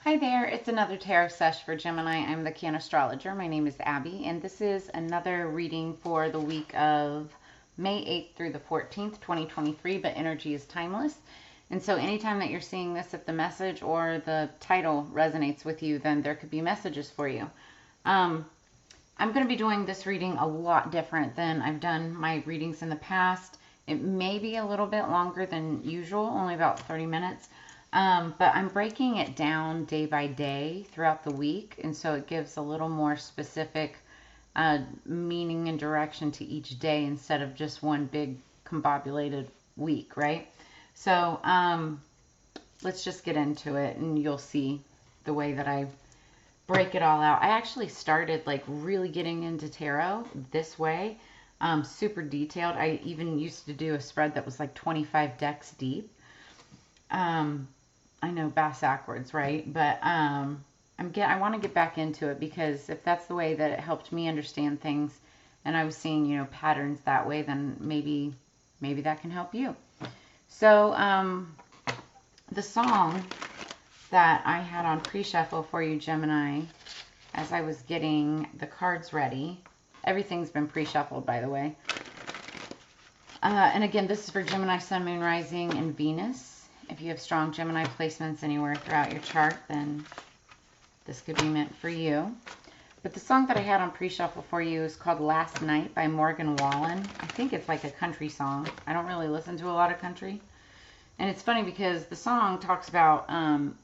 Hi there, it's another tarot sesh for Gemini. I'm the Cannastrologer. My name is Abby, and this is another reading for the week of May 8th through the 14th, 2023, but energy is timeless. And so anytime that you're seeing this, if the message or the title resonates with you, then there could be messages for you. I'm going to be doing this reading a lot different than I've done my readings in the past. It may be a little bit longer than usual, only about 30 minutes. But I'm breaking it down day by day throughout the week, and so it gives a little more specific meaning and direction to each day instead of just one big combobulated week, right? So let's just get into it, and you'll see the way that I break it all out. I actually started like really getting into tarot this way, super detailed. I even used to do a spread that was like 25 decks deep. I know backwards, right? But I want to get back into it because if that's the way that it helped me understand things, and I was seeing, you know, patterns that way, then maybe that can help you. So the song that I had on pre-shuffle for you, Gemini, as I was getting the cards ready, everything's been pre-shuffled, by the way. And again, this is for Gemini, Sun, Moon, Rising, and Venus. If you have strong Gemini placements anywhere throughout your chart, then this could be meant for you. But the song that I had on pre-shuffle for you is called Last Night by Morgan Wallen. I think it's like a country song. I don't really listen to a lot of country. And it's funny because the song talks about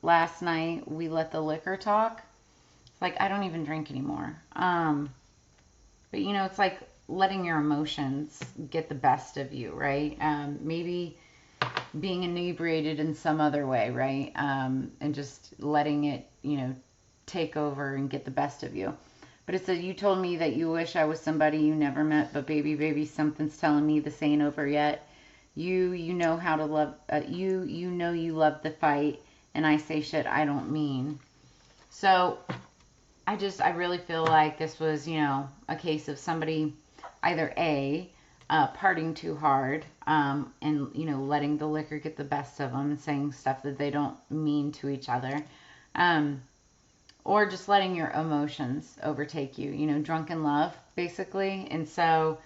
last night we let the liquor talk. It's like, I don't even drink anymore. But, you know, it's like letting your emotions get the best of you, right? Maybe being inebriated in some other way, right? And just letting it, you know, take over and get the best of you. But it said, you told me that you wish I was somebody you never met, but baby, something's telling me this ain't over yet. You know how to love, you know you love the fight, and I say shit I don't mean. So I really feel like this was, you know, a case of somebody either partying too hard, and, you know, letting the liquor get the best of them and saying stuff that they don't mean to each other, or just letting your emotions overtake you, you know, drunken love, basically. And so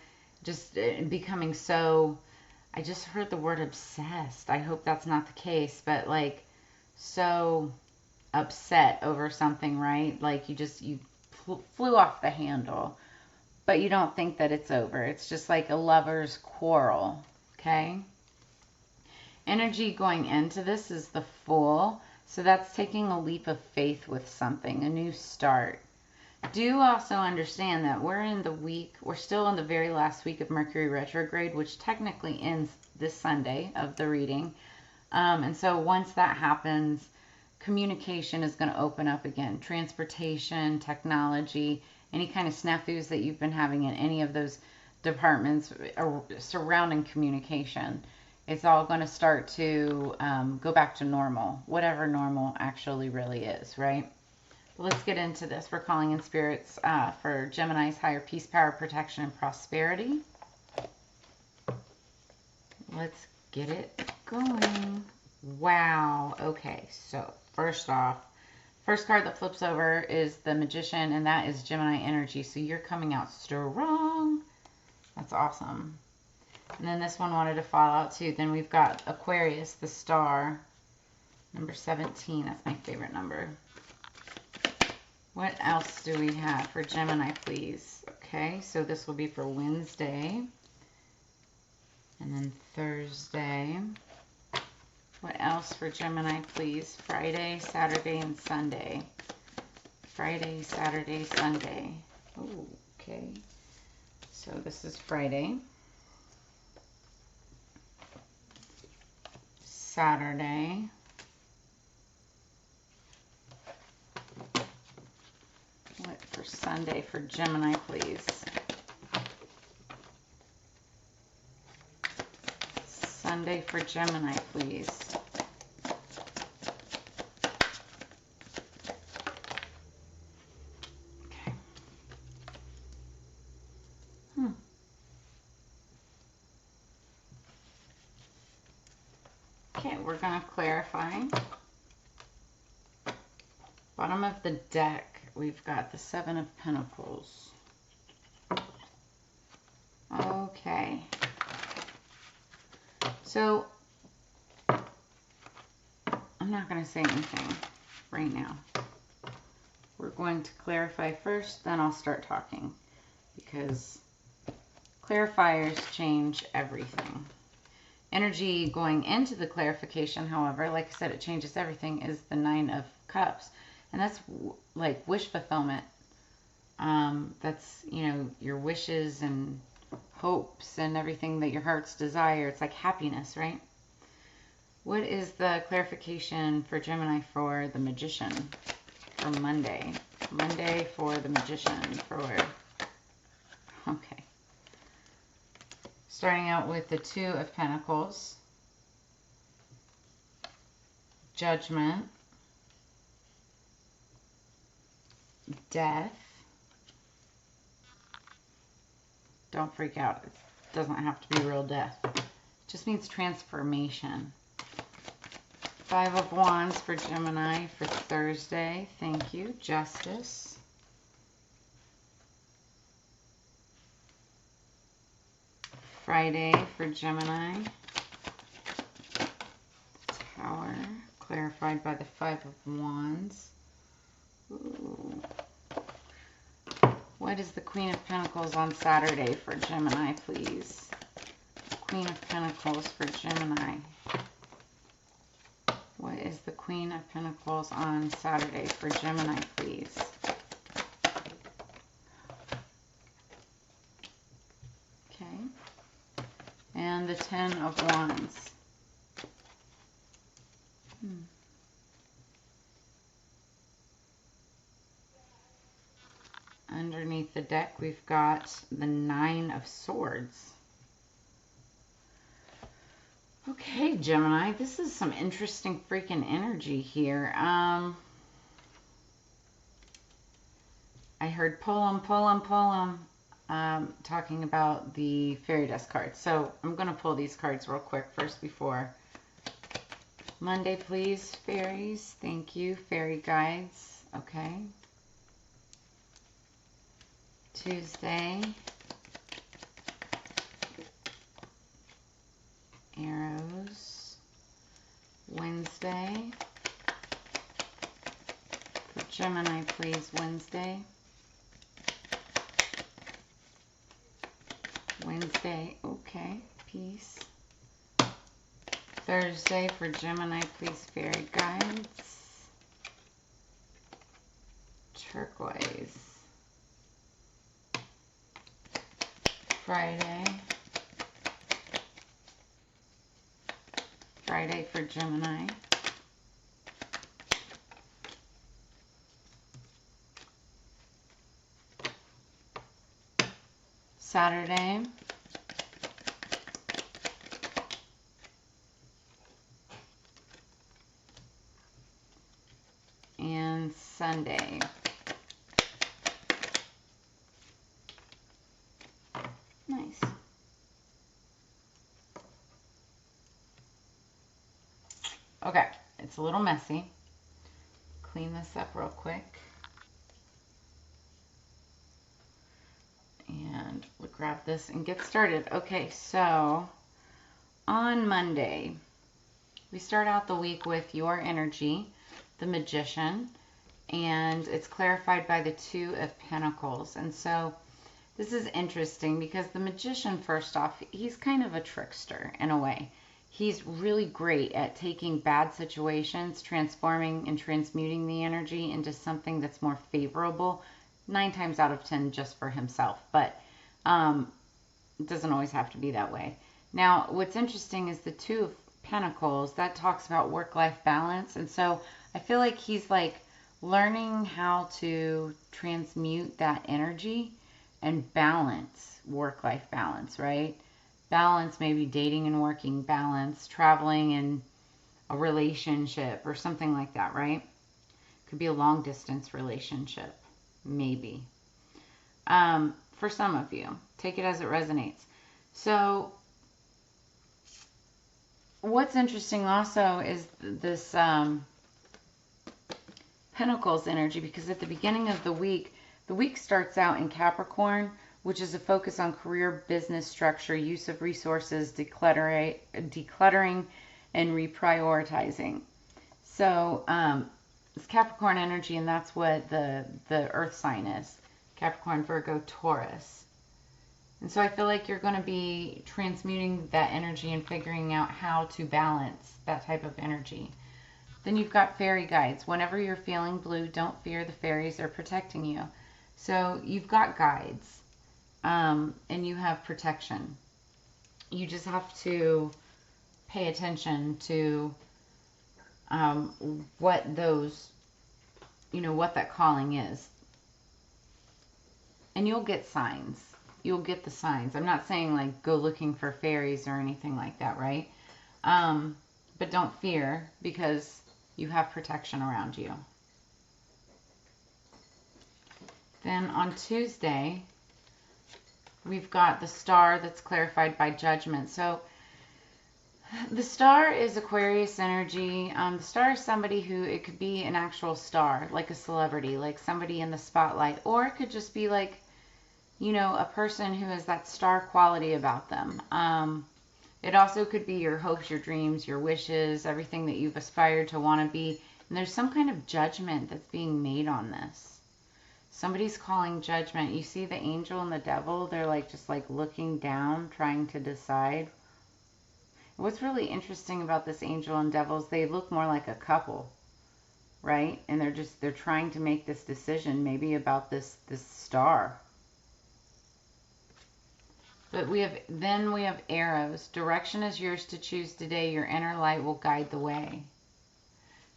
just becoming so, I just heard the word obsessed. I hope that's not the case, but like so upset over something, right? Like you flew off the handle. But you don't think that it's over. It's just like a lover's quarrel, okay? Energy going into this is the Fool. So that's taking a leap of faith with something, a new start. Do also understand that we're still in the very last week of Mercury retrograde, which technically ends this Sunday of the reading. And so once that happens, communication is going to open up again. Transportation, technology, any kind of snafus that you've been having in any of those departments surrounding communication, it's all going to start to go back to normal, whatever normal actually really is, right? But let's get into this. We're calling in spirits for Gemini's higher peace, power, protection, and prosperity. Let's get it going. Wow. Okay, so first off, first card that flips over is the Magician, and that is Gemini energy. So you're coming out strong. That's awesome. And then this one wanted to fall out too. Then we've got Aquarius, the Star, number 17. That's my favorite number. What else do we have for Gemini, please? Okay, so this will be for Wednesday. And then Thursday. What else for Gemini, please? Friday, Saturday, and Sunday. Friday, Saturday, Sunday. Oh, okay. So this is Friday. Saturday. What for Sunday for Gemini, please? Sunday for Gemini, please. Okay. Okay, we're going to clarify. Bottom of the deck, we've got the Seven of Pentacles. Okay. So, I'm not going to say anything right now. We're going to clarify first, then I'll start talking. Because clarifiers change everything. Energy going into the clarification, however, like I said, it changes everything, is the Nine of Cups. And that's like wish fulfillment. That's, you know, your wishes and hopes and everything that your heart's desire. It's like happiness, right? What is the clarification for Gemini for the Magician for Monday? Monday for the Magician for... Okay. Starting out with the Two of Pentacles. Judgment. Death. Don't freak out. It doesn't have to be real death. It just means transformation. Five of Wands for Gemini for Thursday. Thank you. Justice. Friday for Gemini. Tower. Clarified by the Five of Wands. Ooh. What is the Queen of Pentacles on Saturday for Gemini, please? Queen of Pentacles for Gemini. What is the Queen of Pentacles on Saturday for Gemini, please? Okay. And the Ten of Wands. Underneath the deck, we've got the Nine of Swords. Okay, Gemini, this is some interesting freaking energy here. I heard pull 'em, pull 'em, pull 'em, talking about the fairy dust cards. So I'm going to pull these cards real quick first before Monday, please, fairies. Thank you, fairy guides. Okay. Tuesday. Arrows. Wednesday. For Gemini, please, Wednesday. Wednesday, okay, peace. Thursday for Gemini, please, fairy guides. Turquoise. Friday. Friday for Gemini. Saturday. And Sunday. Nice. Okay, it's a little messy. Clean this up real quick. And we'll grab this and get started. Okay, so on Monday, we start out the week with your energy, the Magician, and it's clarified by the Two of Pentacles. And so this is interesting because the Magician, first off, he's kind of a trickster in a way. He's really great at taking bad situations, transforming and transmuting the energy into something that's more favorable, 9 times out of 10 just for himself. But it doesn't always have to be that way. Now, what's interesting is the Two of Pentacles, that talks about work-life balance. And so I feel like he's like learning how to transmute that energy and balance work-life balance, right? Balance, maybe dating and working balance, traveling and a relationship or something like that, right? Could be a long distance relationship, maybe. For some of you, take it as it resonates. So what's interesting also is this Pentacles energy, because at the beginning of the week starts out in Capricorn, which is a focus on career, business structure, use of resources, decluttering, and reprioritizing. So it's Capricorn energy, and that's what the earth sign is. Capricorn, Virgo, Taurus. And so I feel like you're going to be transmuting that energy and figuring out how to balance that type of energy. Then you've got fairy guides. Whenever you're feeling blue, don't fear, the fairies are protecting you. So you've got guides, and you have protection. You just have to pay attention to what those, what that calling is. And you'll get signs. You'll get the signs. I'm not saying like go looking for fairies or anything like that, right? But don't fear, because you have protection around you. Then on Tuesday, we've got the star that's clarified by judgment. So the star is Aquarius energy. The star is somebody who, it could be an actual star, like a celebrity, like somebody in the spotlight, or it could just be like, a person who has that star quality about them. It also could be your hopes, your dreams, your wishes, everything that you've aspired to want to be. And there's some kind of judgment that's being made on this. Somebody's calling judgment. You see the angel and the devil, they're like just like looking down, trying to decide. What's really interesting about this angel and devil is they look more like a couple, right? And they're trying to make this decision maybe about this star. But we have arrows. Direction is yours to choose today. Your inner light will guide the way.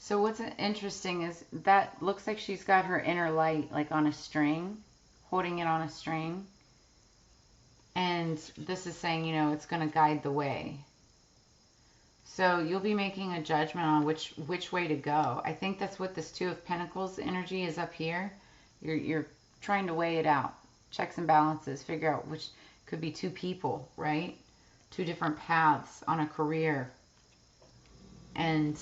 So what's interesting is that looks like she's got her inner light like on a string, holding it on a string. And this is saying, it's going to guide the way. So you'll be making a judgment on which way to go. I think that's what this Two of Pentacles energy is up here. You're trying to weigh it out. Checks and balances. Figure out which... Could be two people, right? Two different paths on a career. And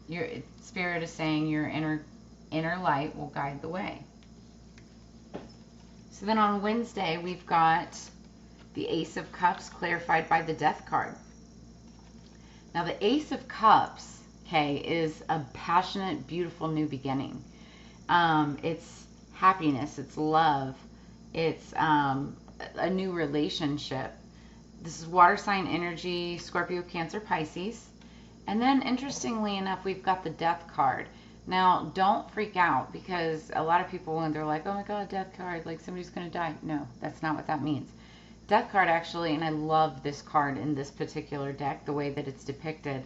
your spirit is saying your inner light will guide the way. So then on Wednesday, we've got the Ace of Cups clarified by the Death card. Now the Ace of Cups, okay, is a passionate, beautiful new beginning. It's happiness, it's love. It's a new relationship. This is water sign energy, Scorpio, Cancer, Pisces. And then interestingly enough, we've got the Death card. Now, don't freak out, because a lot of people, when they're like, oh my God, Death card, like somebody's going to die. No, that's not what that means. Death card actually, and I love this card in this particular deck, the way that it's depicted.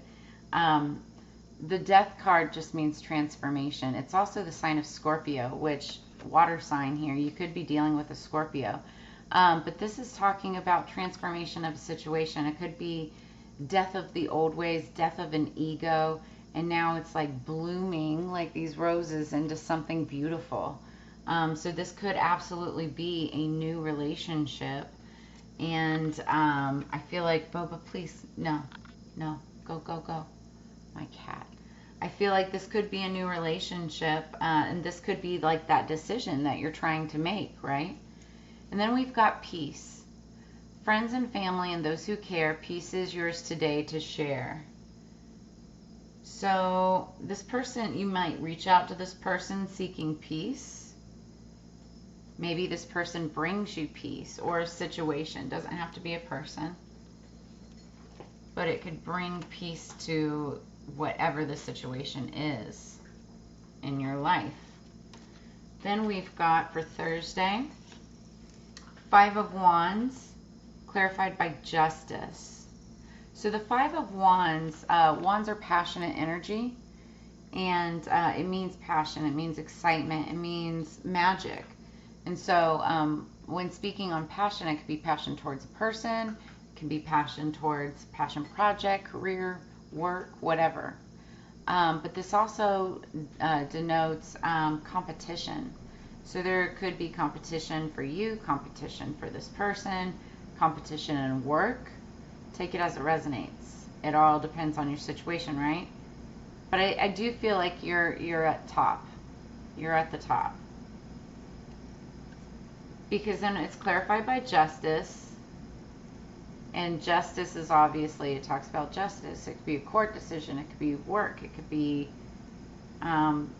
The Death card just means transformation. It's also the sign of Scorpio, which... water sign here, you could be dealing with a Scorpio, but this is talking about transformation of a situation. It could be death of the old ways, death of an ego, and now it's like blooming like these roses into something beautiful. So this could absolutely be a new relationship. And I feel like, Boba, please, no, go, my cat. I feel like this could be a new relationship, and this could be like that decision that you're trying to make, right? And then we've got peace. Friends and family and those who care, peace is yours today to share. So this person, you might reach out to this person seeking peace. Maybe this person brings you peace, or a situation. Doesn't have to be a person, but it could bring peace to whatever the situation is in your life. Then we've got for Thursday, Five of Wands, clarified by Justice. So the Five of Wands, wands are passionate energy, and it means passion, it means excitement, it means magic. And so when speaking on passion, it could be passion towards a person, it can be passion towards passion project, career, work, whatever. But this also denotes competition. So there could be competition for you, competition for this person, competition in work. Take it as it resonates. It all depends on your situation, right? But I do feel like you're at top. You're at the top. Because then it's clarified by justice. And justice is obviously, it talks about justice. It could be a court decision. It could be work. It could be,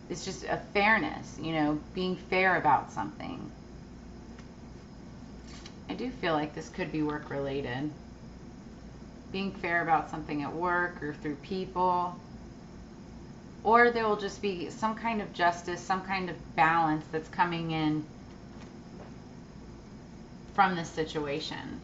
it's just a fairness, you know, being fair about something. I do feel like this could be work related. Being fair about something at work or through people. Or there will just be some kind of justice, some kind of balance that's coming in from this situation.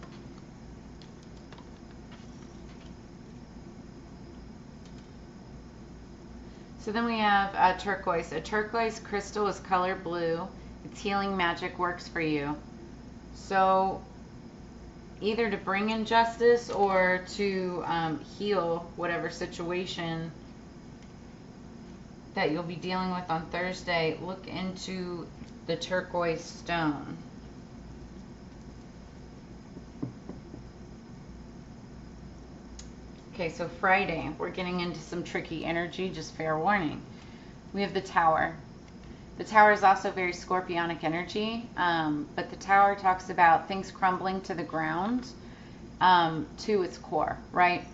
So then we have turquoise. A turquoise crystal is color blue. It's healing magic, works for you. So either to bring in justice or to heal whatever situation that you'll be dealing with on Thursday, look into the turquoise stone. Okay, so Friday, we're getting into some tricky energy, just fair warning. We have the Tower. The Tower is also very scorpionic energy, but the Tower talks about things crumbling to the ground to its core, right?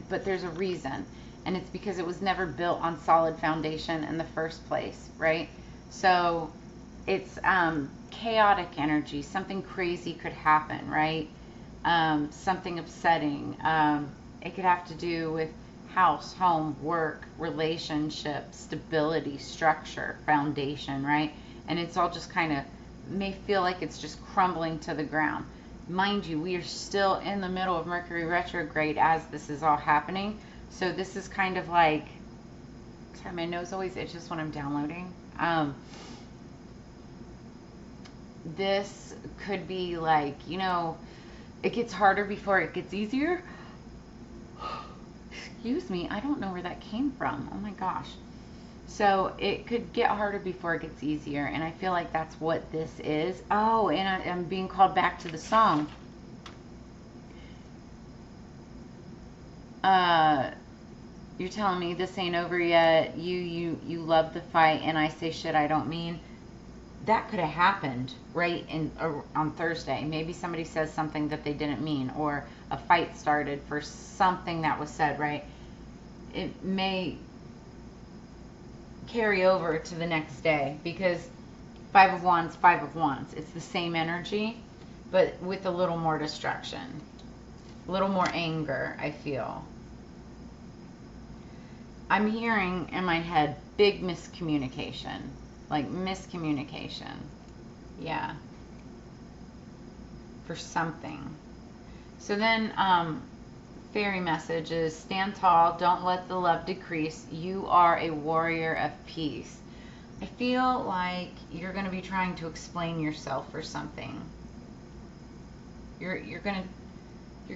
But there's a reason, and it's because it was never built on solid foundation in the first place, right? So it's chaotic energy. Something crazy could happen, right? Something upsetting. It could have to do with house, home, work, relationship, stability, structure, foundation, right? And it's all just kind of may feel like it's just crumbling to the ground. Mind you, we are still in the middle of Mercury retrograde as this is all happening. So this is kind of like, sorry, my nose always itches when I'm downloading. This could be like, you know, it gets harder before it gets easier. Excuse me, I don't know where that came from. Oh my gosh. So it could get harder before it gets easier, and I feel like that's what this is. Oh, and I'm being called back to the song. You're telling me this ain't over yet. You love the fight, and I say shit I don't mean. That could have happened right on Thursday. Maybe somebody says something that they didn't mean, or a fight started for something that was said, right? It may carry over to the next day because Five of Wands, it's the same energy, but with a little more destruction, a little more anger, I feel. I'm hearing in my head big miscommunication. Like miscommunication. Yeah. For something. So then, fairy message is stand tall, don't let the love decrease. You are a warrior of peace. I feel like you're going to be trying to explain yourself for something. You're going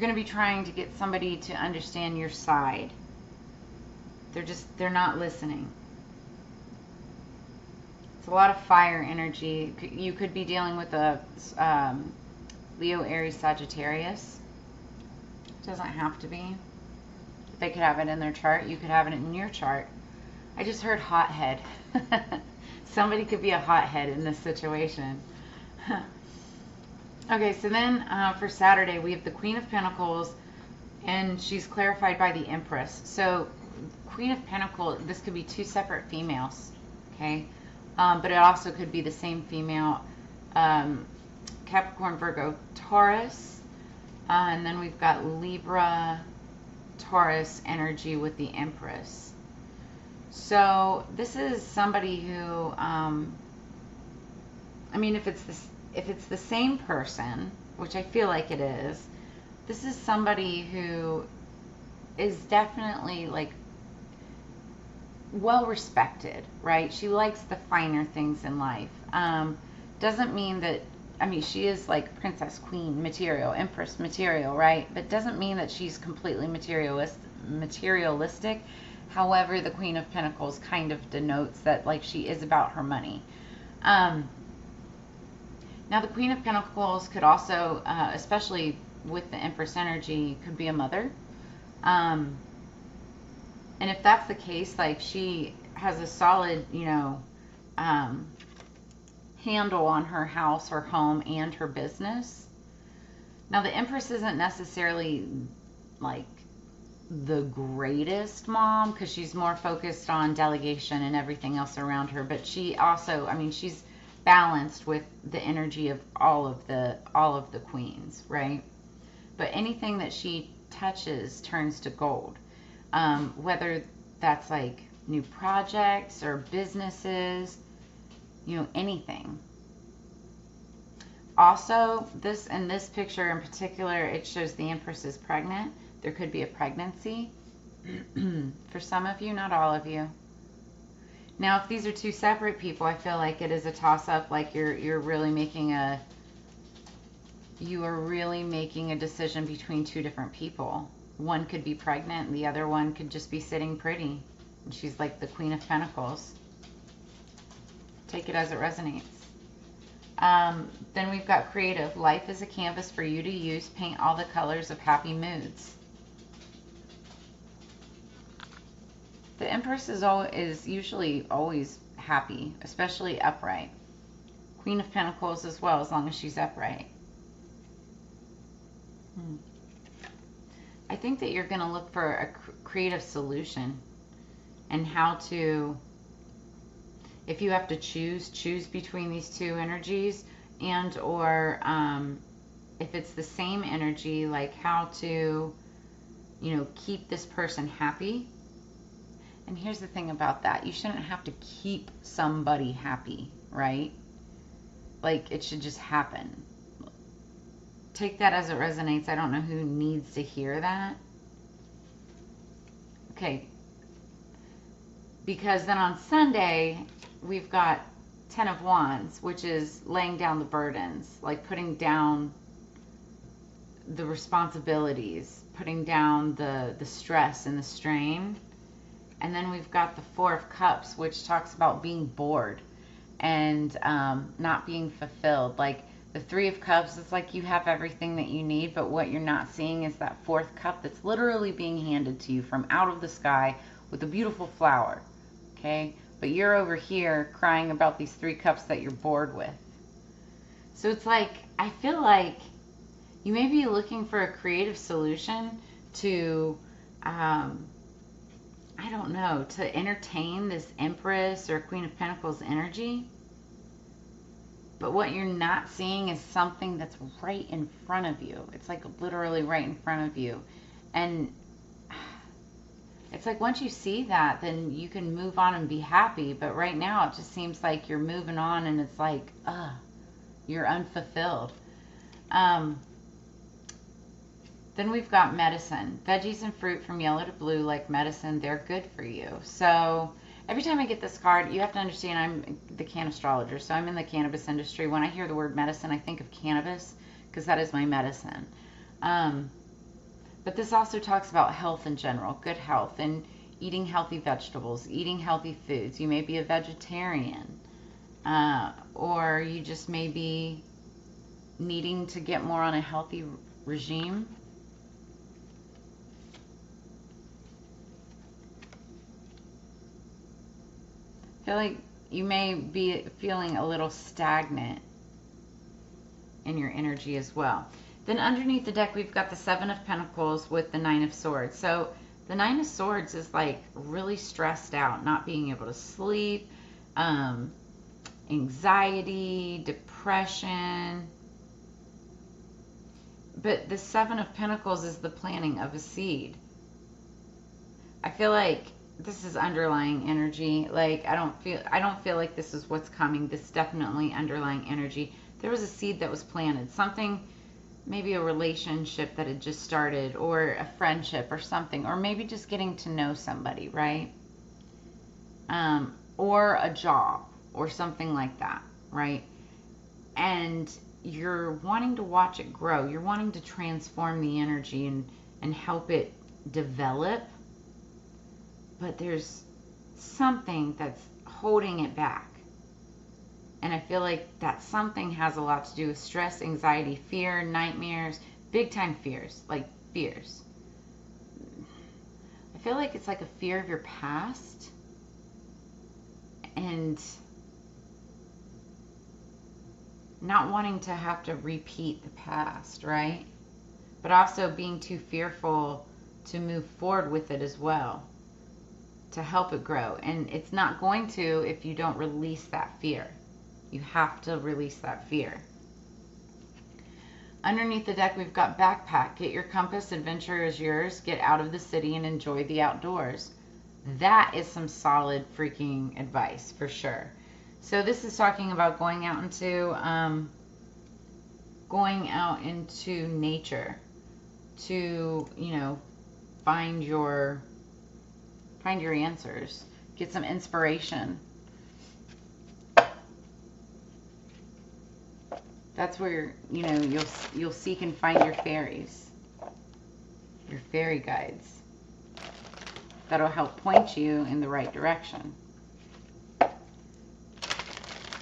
to be trying to get somebody to understand your side. They're not listening. It's a lot of fire energy. You could be dealing with a Leo, Aries, Sagittarius. It doesn't have to be. They could have it in their chart. You could have it in your chart. I just heard hothead. Somebody could be a hothead in this situation. Okay, so then for Saturday, we have the Queen of Pentacles, and she's clarified by the Empress. So Queen of Pentacles, this could be two separate females, okay? But it also could be the same female, Capricorn, Virgo, Taurus, and then we've got Libra, Taurus energy with the Empress. So this is somebody who, I mean, if it's the same person, which I feel like it is, this is somebody who is definitely like well respected, right? She likes the finer things in life. Doesn't mean that, I mean, she is like princess, queen material, empress material, right? But doesn't mean that she's completely materialistic. However, the Queen of Pentacles kind of denotes that like she is about her money. Now the Queen of Pentacles could also, especially with the Empress energy, could be a mother. And if that's the case, like she has a solid, um, handle on her house, her home, and her business. Now, the Empress isn't necessarily like the greatest mom because she's more focused on delegation and everything else around her, but she also, I mean, she's balanced with the energy of all of the queens, right? But anything that she touches turns to gold. Whether that's like new projects or businesses, anything. Also, in this picture in particular, it shows the Empress is pregnant. There could be a pregnancy for some of you, not all of you. Now, if these are two separate people, I feel like it is a toss-up, like you're really making a decision between two different people. One could be pregnant, and the other one could just be sitting pretty. And she's like the Queen of Pentacles. Take it as it resonates. Then we've got creative. Life is a canvas for you to use. Paint all the colors of happy moods. The Empress is usually always happy, especially upright. Queen of Pentacles as well, as long as she's upright. I think that you're going to look for a creative solution and how to, if you have to choose between these two energies, and or if it's the same energy, like how to, keep this person happy. And here's the thing about that. You shouldn't have to keep somebody happy, right? Like, it should just happen. Take that as it resonates. I don't know who needs to hear that. Okay. Because then on Sunday, we've got 10 of Wands, which is laying down the burdens, like putting down the responsibilities, putting down the stress and the strain. And then we've got the 4 of Cups, which talks about being bored and not being fulfilled. Like the 3 of Cups, it's like you have everything that you need, but what you're not seeing is that 4th cup that's literally being handed to you from out of the sky with a beautiful flower. Okay? But you're over here crying about these 3 cups that you're bored with. So it's like, I feel like you may be looking for a creative solution to, I don't know, to entertain this Empress or Queen of Pentacles energy. But what you're not seeing is something that's right in front of you. It's like literally right in front of you. And it's like once you see that, then you can move on and be happy. But right now, it just seems like you're moving on and it's like, you're unfulfilled. Then we've got medicine. Veggies and fruit from yellow to blue, like medicine, they're good for you. So every time I get this card, you have to understand I'm the Cannastrologer. So I'm in the cannabis industry. When I hear the word medicine, I think of cannabis because that is my medicine. But this also talks about health in general, good health, and eating healthy vegetables, eating healthy foods. You may be a vegetarian, or you just may be needing to get more on a healthy regime. I feel like you may be feeling a little stagnant in your energy as well. Then underneath the deck, we've got the 7 of Pentacles with the 9 of Swords. So the 9 of Swords is like really stressed out, not being able to sleep, anxiety, depression. But the 7 of Pentacles is the planting of a seed. I feel like this is underlying energy. Like I don't feel like this is what's coming. This is definitely underlying energy. There was a seed that was planted. Something, maybe a relationship that had just started, or a friendship or something, or maybe just getting to know somebody, right? Or a job or something like that, right? And you're wanting to watch it grow. You're wanting to transform the energy and help it develop. But there's something that's holding it back. And I feel like that something has a lot to do with stress, anxiety, fear, nightmares, big time fears, like fears. I feel like it's like a fear of your past and not wanting to have to repeat the past, right? But also being too fearful to move forward with it as well, to help it grow. And it's not going to if you don't release that fear. You have to release that fear. Underneath the deck, we've got backpack. Get your compass, adventure is yours. Get out of the city and enjoy the outdoors. That is some solid freaking advice for sure. So this is talking about going out into nature to, you know, find your answers, get some inspiration. That's where, you know, you'll seek and find your fairies, your fairy guides. That'll help point you in the right direction.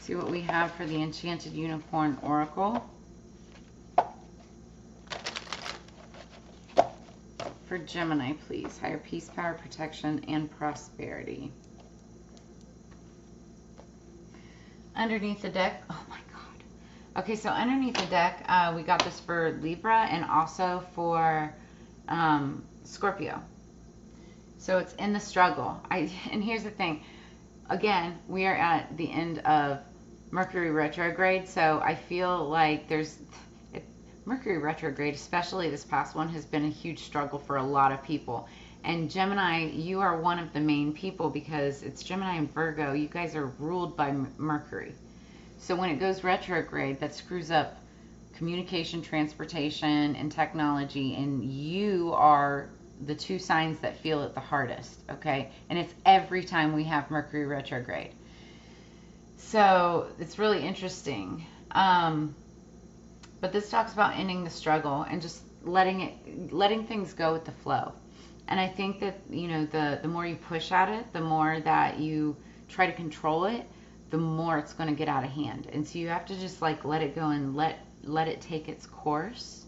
See what we have for the Enchanted Unicorn Oracle. For Gemini, please. Higher peace, power, protection, and prosperity. Underneath the deck, oh my God. Okay, so underneath the deck, we got this for Libra and also for Scorpio. So it's in the struggle. And here's the thing. Again, we are at the end of Mercury retrograde, so I feel like Mercury retrograde, especially this past one, has been a huge struggle for a lot of people. And Gemini, you are one of the main people because it's Gemini and Virgo. You guys are ruled by Mercury. So when it goes retrograde, that screws up communication, transportation, and technology, and you are the two signs that feel it the hardest, okay? And it's every time we have Mercury retrograde. So it's really interesting. But this talks about ending the struggle and just letting things go with the flow. And I think that, you know, the more you push at it, the more that you try to control it, the more it's going to get out of hand. And so you have to just like let it go and let it take its course,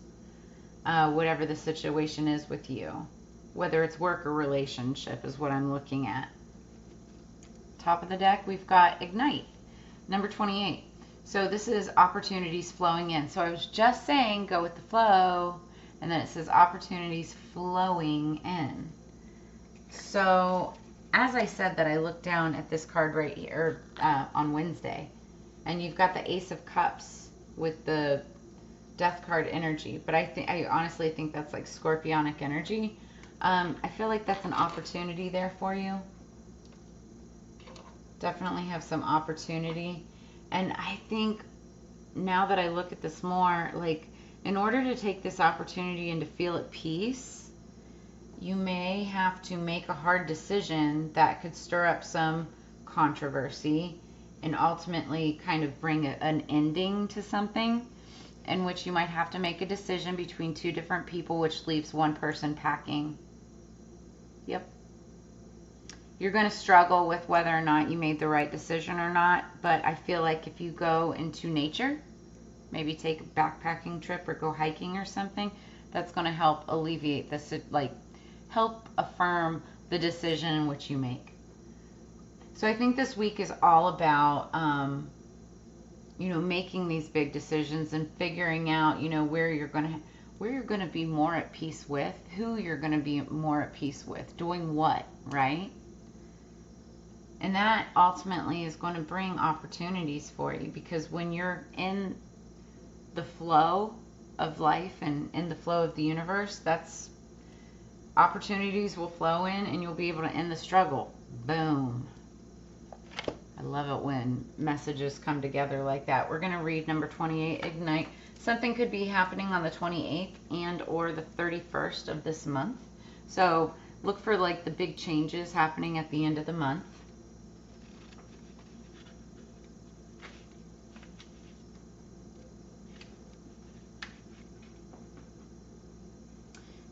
whatever the situation is with you, whether it's work or relationship is what I'm looking at. Top of the deck, we've got Ignite, number 28. So this is opportunities flowing in. So I was just saying go with the flow, and then it says opportunities flowing in. So as I said that, I looked down at this card right here on Wednesday, and you've got the Ace of Cups with the Death card energy, but I honestly think that's like Scorpionic energy. I feel like that's an opportunity there for you. Definitely have some opportunity. And I think now that I look at this more, like in order to take this opportunity and to feel at peace, you may have to make a hard decision that could stir up some controversy and ultimately kind of bring an ending to something, in which you might have to make a decision between two different people, which leaves one person packing. Yep. You're going to struggle with whether or not you made the right decision or not, but I feel like if you go into nature, maybe take a backpacking trip or go hiking or something, that's going to help alleviate this, like help affirm the decision in which you make. So I think this week is all about, you know, making these big decisions and figuring out, you know, where you're going to be more at peace with, who you're going to be more at peace with, doing what, right? And that ultimately is going to bring opportunities for you, because when you're in the flow of life and in the flow of the universe, that's opportunities will flow in and you'll be able to end the struggle. Boom. I love it when messages come together like that. We're going to read number 28, Ignite. Something could be happening on the 28th and or the 31st of this month. So look for like the big changes happening at the end of the month.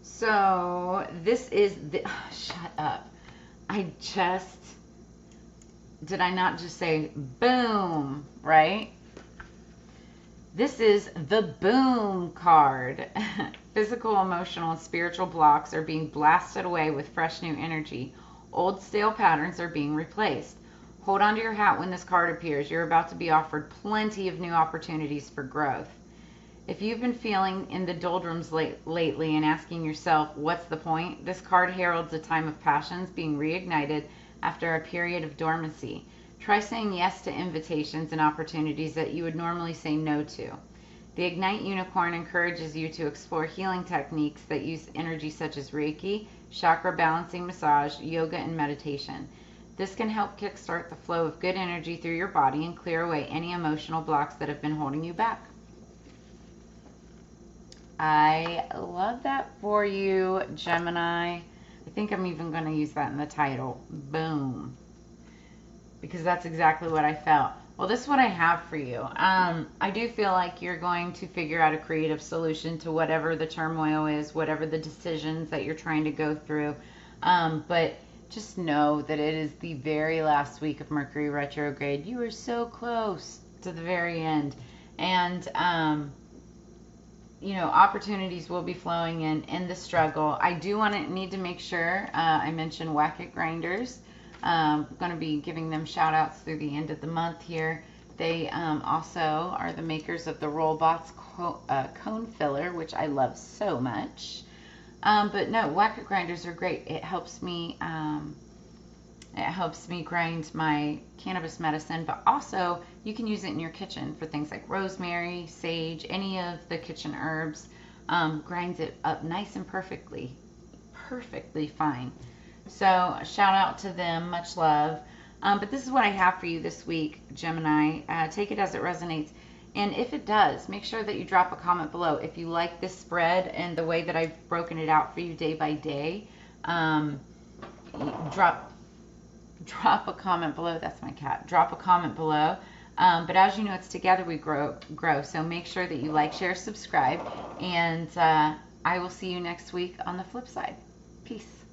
So this is the, shut up. Did I not just say boom, right? This is the Boom card. Physical, emotional, and spiritual blocks are being blasted away with fresh new energy. Old stale patterns are being replaced. Hold on to your hat when this card appears. You're about to be offered plenty of new opportunities for growth. If you've been feeling in the doldrums lately and asking yourself, what's the point? This card heralds a time of passions being reignited after a period of dormancy. Try saying yes to invitations and opportunities that you would normally say no to. The Ignite Unicorn encourages you to explore healing techniques that use energy such as Reiki, chakra balancing massage, yoga, and meditation. This can help kickstart the flow of good energy through your body and clear away any emotional blocks that have been holding you back. I love that for you, Gemini. I think I'm even going to use that in the title. Boom. Because that's exactly what I felt. Well, this is what I have for you. I do feel like you're going to figure out a creative solution to whatever the turmoil is, whatever the decisions that you're trying to go through. But just know that it is the very last week of Mercury retrograde. You are so close to the very end. And, opportunities will be flowing in the struggle. I do need to make sure I mention Whack-It Grinders. I'm going to be giving them shout outs through the end of the month here. They also are the makers of the Rollbots cone filler, which I love so much. But no, Whack-It Grinders are great. It helps me grind my cannabis medicine, but also you can use it in your kitchen for things like rosemary, sage, any of the kitchen herbs. Grinds it up nice and perfectly fine. So shout out to them, much love. But this is what I have for you this week, Gemini. Take it as it resonates. And if it does, make sure that you drop a comment below. If you like this spread and the way that I've broken it out for you day by day, drop a comment below. That's my cat. Drop a comment below. But as you know, it's together we grow. So make sure that you like, share, subscribe. And I will see you next week on the flip side. Peace.